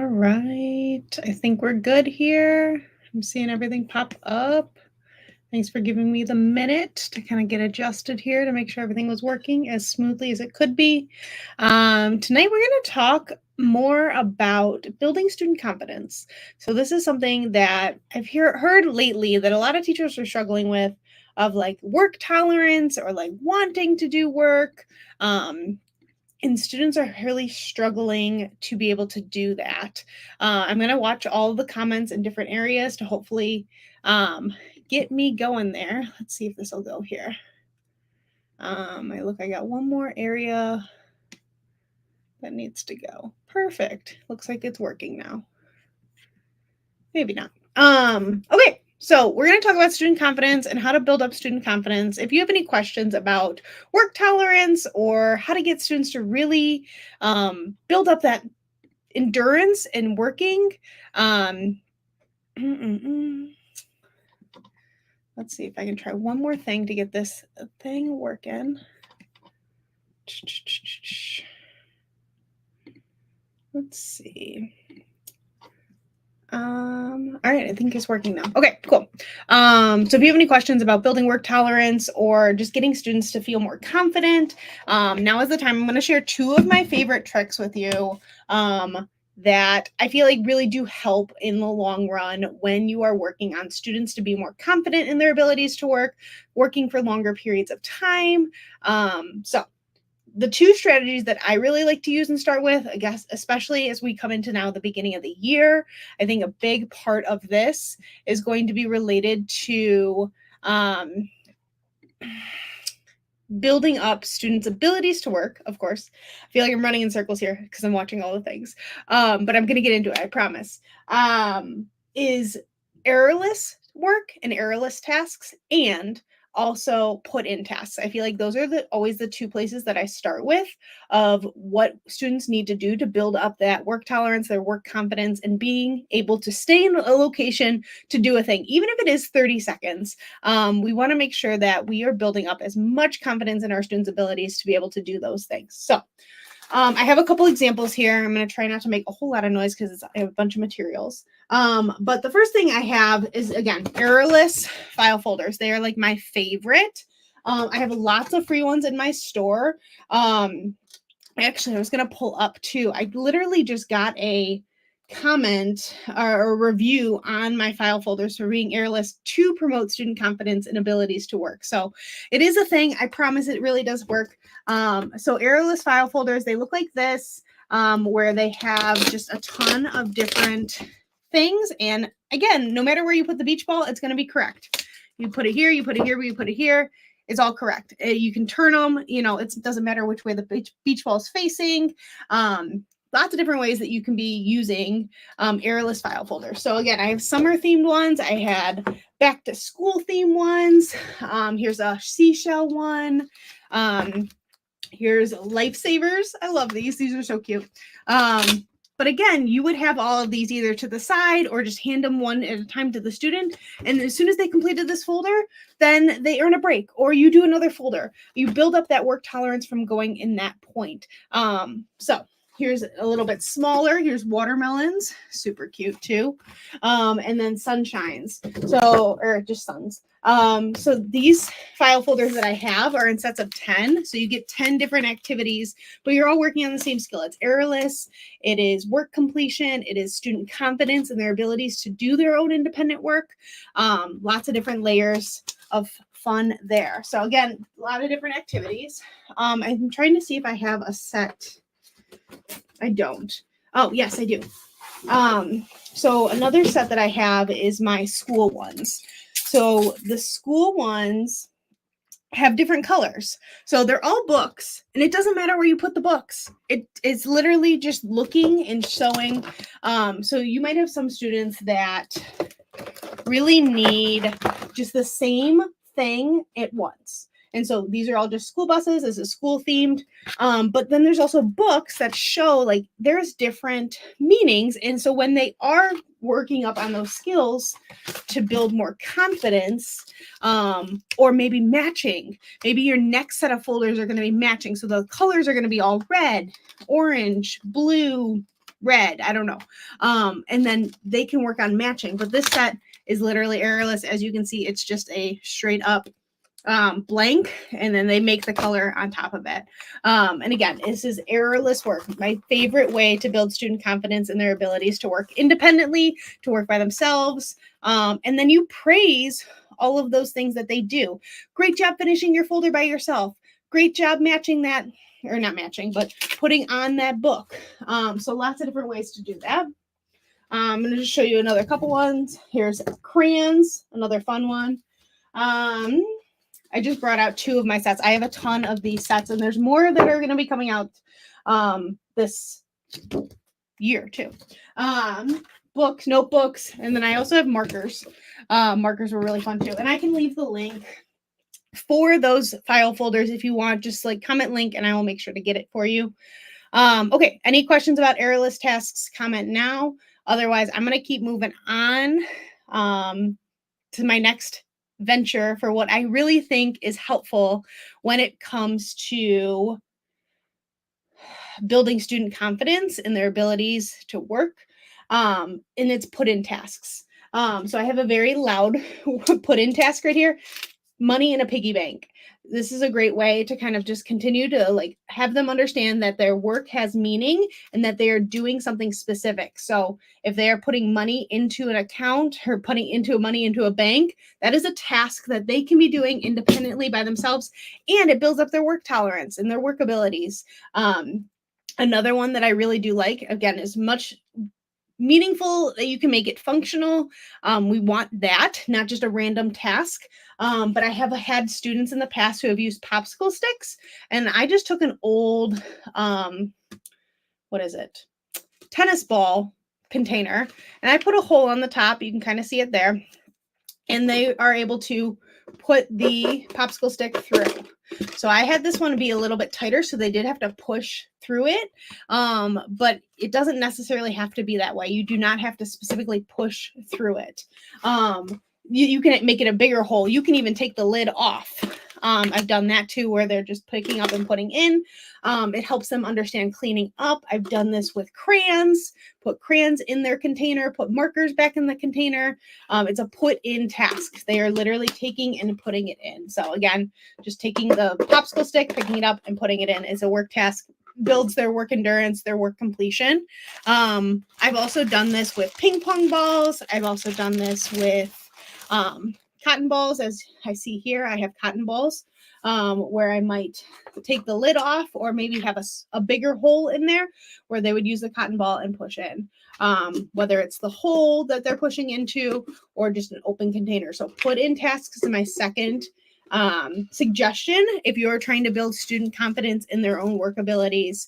right. I think we're good here. I'm seeing everything pop up. Thanks for giving me the minute to kind of get adjusted here to make sure everything was working as smoothly as it could be. Tonight, we're going to talk more about building student confidence. So this is something that I've heard lately that a lot of teachers are struggling with, of like work tolerance or like wanting to do work. And students are really struggling to be able to do that. I'm going to watch all of the comments in different areas to hopefully get me going there. Let's see if this will go here. I got one more area that needs to go. Perfect. Looks like it's working now. Maybe not. Okay. So we're going to talk about student confidence and how to build up student confidence. If you have any questions about work tolerance or how to get students to really build up that endurance in working, let's see if I can try one more thing to get this thing working. Let's see. All right, I think it's working now. Okay, cool. So if you have any questions about building work tolerance or just getting students to feel more confident, now is the time. I'm going to share two of my favorite tricks with you that I feel like really do help in the long run when you are working on students to be more confident in their abilities to work, working for longer periods of time. So the two strategies that I really like to use and start with, I guess, especially as we come into now the beginning of the year, I think a big part of this is going to be related to building up students' abilities to work, of course. I feel like I'm running in circles here because I'm watching all the things, but I'm going to get into it, I promise, is errorless work and errorless tasks, and also put in tasks. I feel like those are always the two places that I start with of what students need to do to build up that work tolerance, their work confidence, and being able to stay in a location to do a thing, even if it is 30 seconds. We want to make sure that we are building up as much confidence in our students' abilities to be able to do those things. So I have a couple examples here. I'm going to try not to make a whole lot of noise because I have a bunch of materials. But the first thing I have is, again, errorless file folders. They are like my favorite. I have lots of free ones in my store. Actually, I was going to pull up too. I literally just got a comment or a review on my file folders for being errorless to promote student confidence and abilities to work. So it is a thing. I promise it really does work. So errorless file folders, they look like this, where they have just a ton of different things. And again, no matter where you put the beach ball, it's going to be correct. You put it here, you put it here, you put it here. It's all correct. You can turn them, it doesn't matter which way the beach ball is facing. Lots of different ways that you can be using errorless file folders. So again, I have summer themed ones. I had back to school themed ones. Here's a seashell one. Here's lifesavers. I love these. These are so cute. But again, you would have all of these either to the side or just hand them one at a time to the student. And as soon as they completed this folder, then they earn a break, or you do another folder. You build up that work tolerance from going in that point. So here's a little bit smaller. Here's watermelons, super cute too. And then sunshines. Or just suns. So these file folders that I have are in sets of 10. So you get 10 different activities, but you're all working on the same skill. It's errorless. It is work completion. It is student confidence and their abilities to do their own independent work. Lots of different layers of fun there. So again, a lot of different activities. I'm trying to see if I have a set. I don't. Oh, yes, I do. So another set that I have is my school ones. So the school ones have different colors. So they're all books, and it doesn't matter where you put the books. It's literally just looking and showing. So you might have some students that really need just the same thing at once. And so these are all just school buses. This is school themed. But then there's also books that show like there's different meanings. And so when they are working up on those skills to build more confidence, or maybe matching, maybe your next set of folders are going to be matching. So the colors are going to be all red, orange, blue, red, I don't know. And then they can work on matching. But this set is literally errorless. As you can see, it's just a straight up blank, and then they make the color on top of it. And again, this is errorless work. My favorite way to build student confidence in their abilities to work independently, to work by themselves. And then you praise all of those things that they do. Great job finishing your folder by yourself. Great job matching that, or not matching, but putting on that book. So lots of different ways to do that. I'm going to just show you another couple ones. Here's crayons, another fun one. I just brought out 2 of my sets. I have a ton of these sets, and there's more that are going to be coming out this year too. Books, notebooks, and then I also have markers. Markers were really fun too. And I can leave the link for those file folders if you want. Just like comment link, and I will make sure to get it for you. Okay, any questions about errorless tasks, comment now. Otherwise, I'm going to keep moving on to my next venture for what I really think is helpful when it comes to building student confidence in their abilities to work. And it's put in tasks. So I have a very loud put in task right here. Money in a piggy bank. This is a great way to kind of just continue to like have them understand that their work has meaning and that they are doing something specific. So if they are putting money into an account or putting into money into a bank, that is a task that they can be doing independently by themselves, and it builds up their work tolerance and their work abilities. Another one that I really do like, again, is much meaningful that you can make it functional. We want that, not just a random task. But I have had students in the past who have used popsicle sticks, and I just took an old, what is it? Tennis ball container, and I put a hole on the top. You can kind of see it there. And they are able to put the popsicle stick through. So I had this one be a little bit tighter, so they did have to push through it. But it doesn't necessarily have to be that way. You do not have to specifically push through it. You can make it a bigger hole. You can even take the lid off. I've done that too, where they're just picking up and putting in. It helps them understand cleaning up. I've done this with crayons, put crayons in their container, put markers back in the container. It's a put in task. They are literally taking and putting it in. So again, just taking the popsicle stick, picking it up and putting it in is a work task. Builds their work endurance, their work completion. I've also done this with ping pong balls. I've also done this with cotton balls. As I see here, I have cotton balls where I might take the lid off, or maybe have a bigger hole in there where they would use the cotton ball and push in, whether it's the hole that they're pushing into or just an open container. So put in tasks is my second suggestion if you're trying to build student confidence in their own work abilities.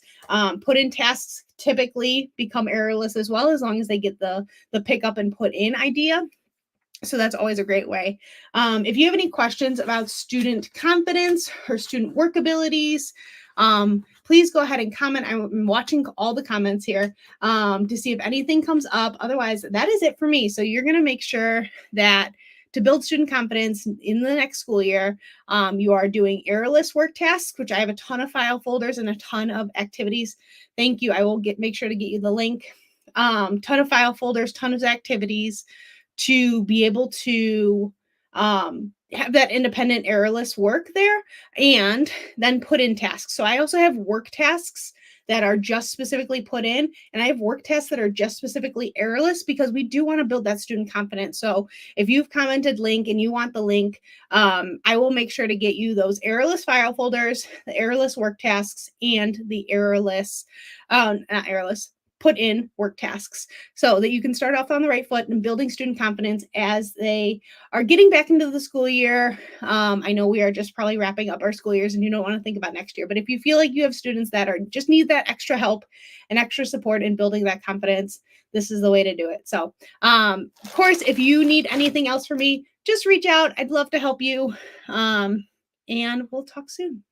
Put in tasks typically become errorless as well, as long as they get the pick up and put in idea. So that's always a great way. If you have any questions about student confidence or student work abilities, please go ahead and comment. I'm watching all the comments here to see if anything comes up. Otherwise, that is it for me. So you're going to make sure that to build student confidence in the next school year, you are doing errorless work tasks, which I have a ton of file folders and a ton of activities. Thank you. I will make sure to get you the link. Ton of file folders, ton of activities, to be able to have that independent errorless work there, and then put in tasks. So I also have work tasks that are just specifically put in, and I have work tasks that are just specifically errorless, because we do want to build that student confidence. So if you've commented link and you want the link, I will make sure to get you those errorless file folders, the errorless work tasks, and the errorless, not errorless, put in work tasks, so that you can start off on the right foot and building student confidence as they are getting back into the school year. I know we are just probably wrapping up our school years and you don't want to think about next year, but if you feel like you have students that are just need that extra help and extra support in building that confidence, this is the way to do it. So of course, if you need anything else from me, just reach out. I'd love to help you. And we'll talk soon.